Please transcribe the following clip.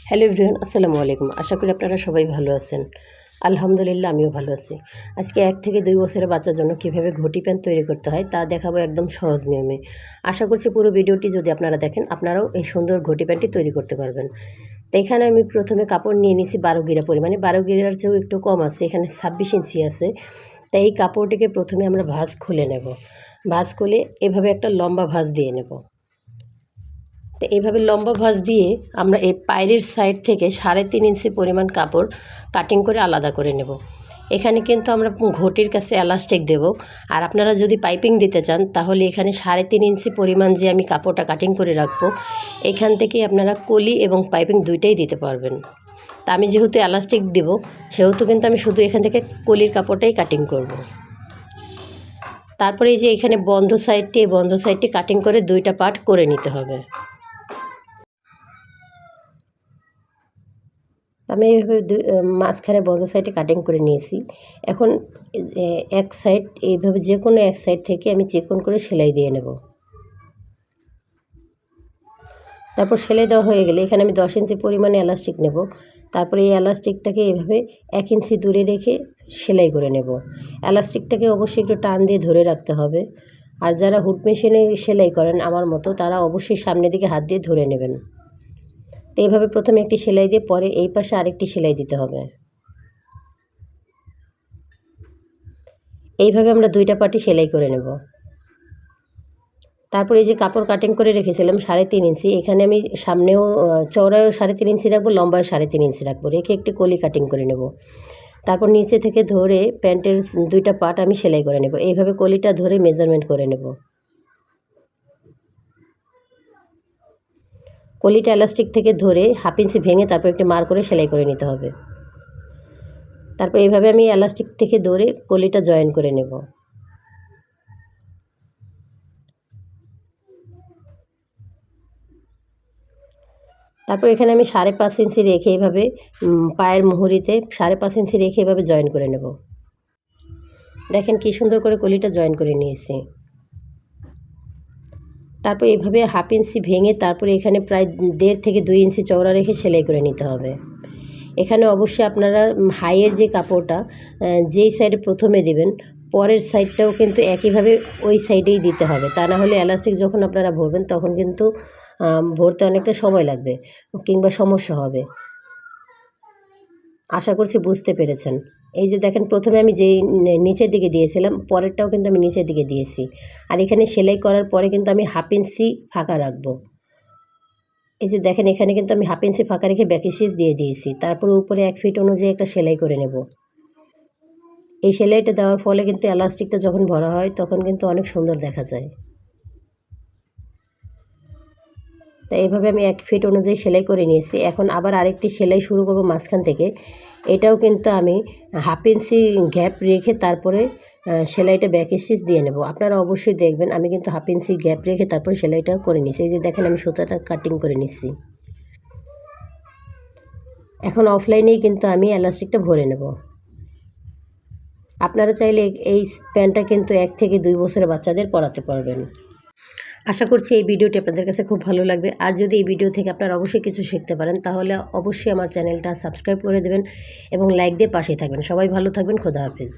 Hello everyone, আসসালামু আলাইকুম। আশা করি আপনারা সবাই ভালো আছেন। আলহামদুলিল্লাহ, আমিও ভালো আছি। আজকে 1 থেকে 2 বছরের বাচ্চার জন্য কীভাবে ঘটি প্যান্ট তৈরি করতে হয় তা দেখাবো একদম সহজ নিয়মে। আশা করছি পুরো ভিডিওটি যদি আপনারা দেখেন, আপনারাও এই সুন্দর ঘটি প্যান্টটি তৈরি করতে পারবেন। তো এখানে আমি প্রথমে কাপড় নিয়ে নিয়েছি 12 গিরা পরিমাণে। 12 গিরার চেয়েও একটু কম আছে, এখানে 26 ইঞ্চি আছে। তাই এই কাপড়টিকে প্রথমে আমরা ভাঁজ খুলে নেব। ভাঁজ খুলে এভাবে একটা লম্বা ভাঁজ দিয়ে নেব। তো এইভাবে লম্বা ভাঁজ দিয়ে আমরা এই পায়ের সাইড থেকে 3.5 ইঞ্চি পরিমাণ কাপড় কাটিং করে আলাদা করে নেব। এখানে কিন্তু আমরা ঘটির কাছে এলাস্টিক দেব। আর আপনারা যদি পাইপিং দিতে চান তাহলে এখানে 3.5 ইঞ্চি পরিমাণ যে আমি কাপড়টা কাটিং করে রাখবো, এখান থেকেই আপনারা কলি এবং পাইপিং দুইটাই দিতে পারবেন। তা আমি যেহেতু এলাস্টিক দেব, সেহেতু কিন্তু আমি শুধু এখান থেকে কলির কাপড়টাই কাটিং করব। তারপরে এই যে এখানে বন্ধ সাইডটি কাটিং করে দুইটা পার্ট করে নিতে হবে। আমি এইভাবে মাঝখানে বন্ধ সাইডে কাটিং করে নিয়েছি। এখন এক সাইড এইভাবে যে কোনো এক সাইড থেকে আমি চিকন করে সেলাই দিয়ে নেব। তারপর সেলাই দেওয়া হয়ে গেলে এখানে আমি 10 ইঞ্চি পরিমাণে এলাস্টিক নেব। তারপরে এই এলাস্টিকটাকে এভাবে 1 ইঞ্চি দূরে রেখে সেলাই করে নেব। এলাস্টিকটাকে অবশ্যই একটু টান দিয়ে ধরে রাখতে হবে। আর যারা হুড মেশিনে সেলাই করেন আমার মতো, তারা অবশ্যই সামনের দিকে হাত দিয়ে ধরে নেবেন। তো এইভাবে প্রথমে একটি সেলাই দিয়ে পরে এই পাশে আরেকটি সেলাই দিতে হবে। এইভাবে আমরা দুইটা পাটি সেলাই করে নেব। তারপর এই যে কাপড় কাটিং করে রেখেছিলাম 3.5 ইঞ্চি, এখানে আমি সামনেও চওড়ায়ও 3.5 ইঞ্চি রাখবো, লম্বায় 3.5 ইঞ্চি রাখবো, রেখে একটি কলি কাটিং করে নেব। তারপর নিচে থেকে ধরে প্যান্টের দুইটা পার্ট আমি সেলাই করে নেব। এইভাবে কলিটা ধরে মেজারমেন্ট করে নেব। কলিটা এলাস্টিক থেকে ধরে 1/2 ইঞ্চি ভেঙে তারপর একটি মার করে সেলাই করে নিতে হবে। তারপর এইভাবে আমি এলাস্টিক থেকে ধরে কলিটা জয়েন করে নেব। তারপর এখানে আমি 5.5 ইঞ্চি রেখে এইভাবে পায়ের মুহুরিতে 5.5 ইঞ্চি রেখে এভাবে জয়েন করে নেব। দেখেন কি সুন্দর করে কলিটা জয়েন করে নিয়েছি। তারপর এইভাবে 1/2 ইঞ্চি ভেঙে তারপরে এখানে প্রায় 1.5 থেকে 2 ইঞ্চি চওড়া রেখে সেলাই করে নিতে হবে। এখানে অবশ্যই আপনারা হাইয়ের যে কাপড়টা যেই সাইডে প্রথমে দেবেন, পরের সাইডটাও কিন্তু একইভাবে ওই সাইডেই দিতে হবে। তা না হলে এলাস্টিক যখন আপনারা ভরবেন তখন কিন্তু ভরতে অনেকটা সময় লাগবে কিংবা সমস্যা হবে। আশা করছি বুঝতে পেরেছেন। এই যে দেখেন, প্রথমে আমি যেই নিচের দিকে দিয়েছিলাম, পরেরটাও কিন্তু আমি নিচের দিকে দিয়েছি। আর এখানে সেলাই করার পরে কিন্তু আমি 1/2 ইঞ্চি ফাঁকা রাখবো। এই যে দেখেন, এখানে কিন্তু আমি 1/2 ইঞ্চি ফাঁকা রেখে ব্যাক স্টিচ দিয়ে দিয়েছি। তারপরে উপরে 1 ফিট অনুযায়ী একটা সেলাই করে নেব। এই সেলাইটা দেওয়ার ফলে কিন্তু এলাস্টিকটা যখন ভরা হয় তখন কিন্তু অনেক সুন্দর দেখা যায়। তাই এইভাবে আমি 1 ফিট অনুযায়ী সেলাই করে নিয়েছি। এখন আবার আরেকটি সেলাই শুরু করব মাঝখান থেকে। এটাও কিন্তু আমি 1/2 ইঞ্চি গ্যাপ রেখে তারপরে সেলাইটা ব্যাক স্টিচ দিয়ে নেব। আপনারা অবশ্যই দেখবেন, আমি কিন্তু 1/2 ইঞ্চি গ্যাপ রেখে তারপরে সেলাইটা করে নিয়েছি। এই যে দেখেন, আমি সুতাটা কাটিং করে নিচ্ছি। এখন অফলাইনেই কিন্তু আমি এলাস্টিকটা ভরে নেব। আপনারা চাইলে এই প্যান্টটা কিন্তু 1 থেকে 2 বছরের বাচ্চাদের পরাতে পারবেন। আশা করছি এই ভিডিওটি আপনাদের কাছে খুব ভালো লাগবে। আর যদি এই ভিডিও থেকে আপনারা অবশ্যই কিছু শিখতে পারেন, তাহলে অবশ্যই আমার চ্যানেলটা সাবস্ক্রাইব করে দেবেন এবং লাইক দিয়ে পাশেই থাকবেন। সবাই ভালো থাকবেন। খোদা হাফেজ।